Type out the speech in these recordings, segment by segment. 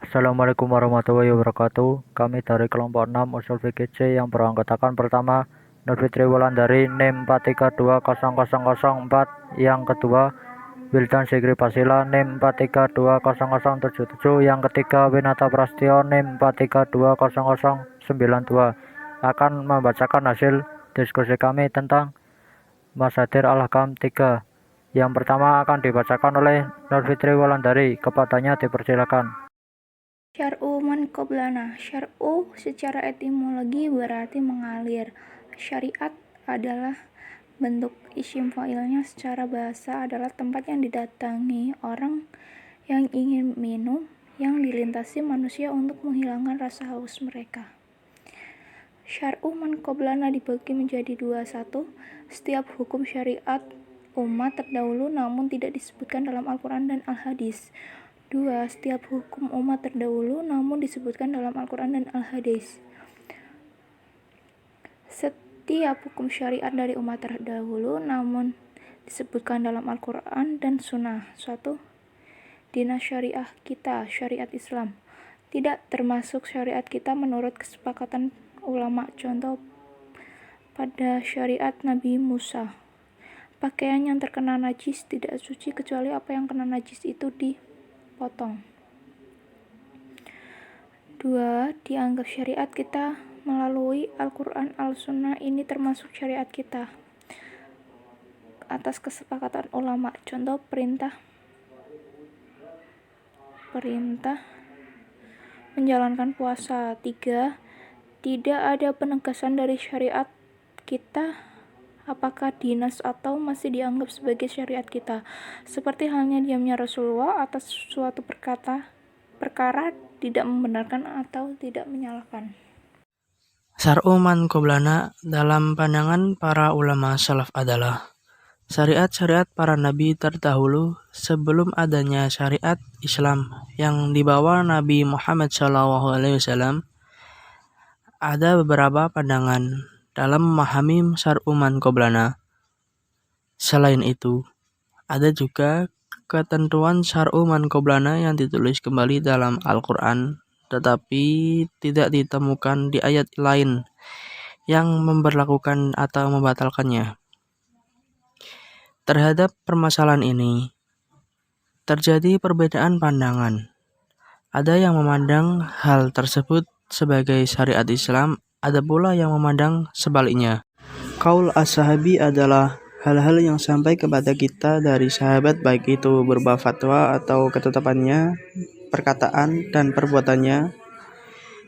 Assalamualaikum warahmatullahi wabarakatuh. Kami dari kelompok 6 Usul Fikih C yang beranggotakan pertama Nur Fitri Wulandari NIM 4320004, yang kedua Wildan Sigri Pasila NIM 4320077, yang ketiga Winata Prastio NIM 4320092 akan membacakan hasil diskusi kami tentang Masadir Al-Ahkam 3. Yang pertama akan dibacakan oleh Nur Fitri Wulandari. Kepadanya dipersilakan. Syar'u man qoblana. Syar'u secara etimologi berarti mengalir. Syariat adalah bentuk isim fa'ilnya secara bahasa adalah tempat yang didatangi orang yang ingin minum, yang dilintasi manusia untuk menghilangkan rasa haus mereka. Syar'u man qoblana dibagi menjadi dua. Satu, setiap hukum syariat umat terdahulu namun tidak disebutkan dalam Al-Quran dan Al-Hadis. 2. Setiap hukum umat terdahulu namun disebutkan dalam Al-Quran dan Al-Hadis. Setiap hukum syariat dari umat terdahulu namun disebutkan dalam Al-Quran dan Sunnah. 1. Dinas syariah kita, syariat Islam, tidak termasuk syariat kita menurut kesepakatan ulama. Contoh pada syariat Nabi Musa, pakaian yang terkena najis tidak suci kecuali apa yang kena najis itu dipotong. 2. Dianggap syariat kita melalui Al-Quran, Al-Sunnah, ini termasuk syariat kita atas kesepakatan ulama. Contoh perintah menjalankan puasa. 3. Tidak ada penegasan dari syariat kita apakah dinas atau masih dianggap sebagai syariat kita, seperti halnya diamnya Rasulullah atas suatu perkara tidak membenarkan atau tidak menyalahkan. Syar'u man qoblana dalam pandangan para ulama salaf adalah syariat-syariat para nabi terdahulu sebelum adanya syariat Islam yang dibawa Nabi Muhammad SAW. Ada beberapa pandangan dalam memahami syar'u man qoblana. Selain itu, ada juga ketentuan syar'u man qoblana yang ditulis kembali dalam Al-Quran, tetapi tidak ditemukan di ayat lain yang memberlakukan atau membatalkannya. Terhadap permasalahan ini, terjadi perbedaan pandangan. Ada yang memandang hal tersebut sebagai syariat Islam, ada pula yang memandang sebaliknya. Qaul as-sahabi adalah hal-hal yang sampai kepada kita dari sahabat, baik itu berupa fatwa atau ketetapannya, perkataan dan perbuatannya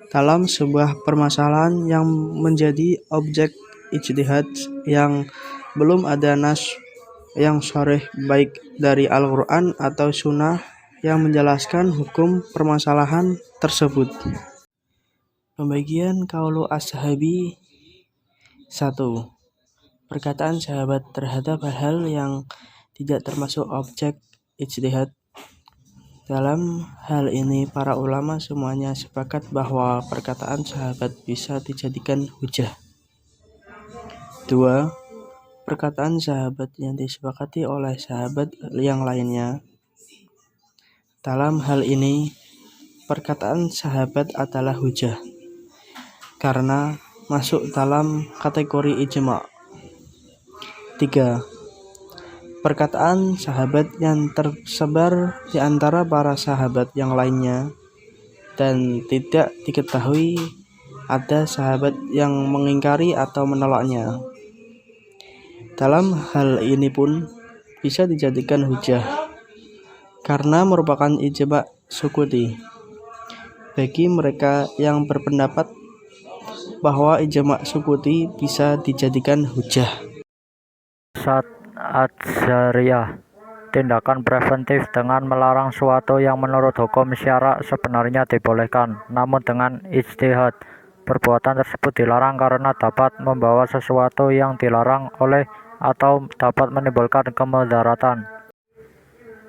dalam sebuah permasalahan yang menjadi objek ijtihad yang belum ada nas yang sharih baik dari Al-Quran atau Sunnah yang menjelaskan hukum permasalahan tersebut. Pembagian qaulu as-sahabi. 1. Perkataan sahabat terhadap hal-hal yang tidak termasuk objek ijtihad. Dalam hal ini para ulama semuanya sepakat bahwa perkataan sahabat bisa dijadikan hujah. 2. Perkataan sahabat yang disepakati oleh sahabat yang lainnya. Dalam hal ini perkataan sahabat adalah hujah karena masuk dalam kategori ijma'. 3. Perkataan sahabat yang tersebar di antara para sahabat yang lainnya dan tidak diketahui ada sahabat yang mengingkari atau menolaknya. Dalam hal ini pun bisa dijadikan hujah karena merupakan ijma' sukuti bagi mereka yang berpendapat bahwa ijma' sukuti bisa dijadikan hujah. Adzariyah, tindakan preventif dengan melarang suatu yang menurut hukum syara sebenarnya dibolehkan, namun dengan ijtihad. Perbuatan tersebut dilarang karena dapat membawa sesuatu yang dilarang oleh atau dapat menimbulkan kemudaratan.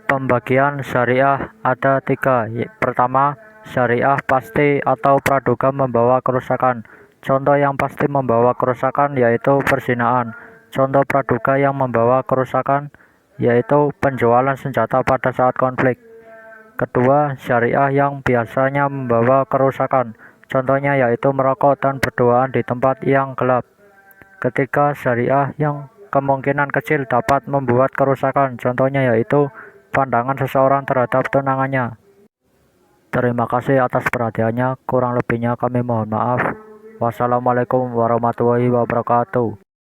Pembagian syariah ada 3. Pertama, syariah pasti atau praduga membawa kerusakan. Contoh yang pasti membawa kerusakan yaitu perzinahan. Contoh praduga yang membawa kerusakan yaitu penjualan senjata pada saat konflik. Kedua, syariah yang biasanya membawa kerusakan, contohnya yaitu merokok dan berduaan di tempat yang gelap. Ketiga, syariah yang kemungkinan kecil dapat membuat kerusakan, contohnya yaitu pandangan seseorang terhadap tunangannya. Terima kasih atas perhatiannya, kurang lebihnya kami mohon maaf. Wassalamualaikum warahmatullahi wabarakatuh.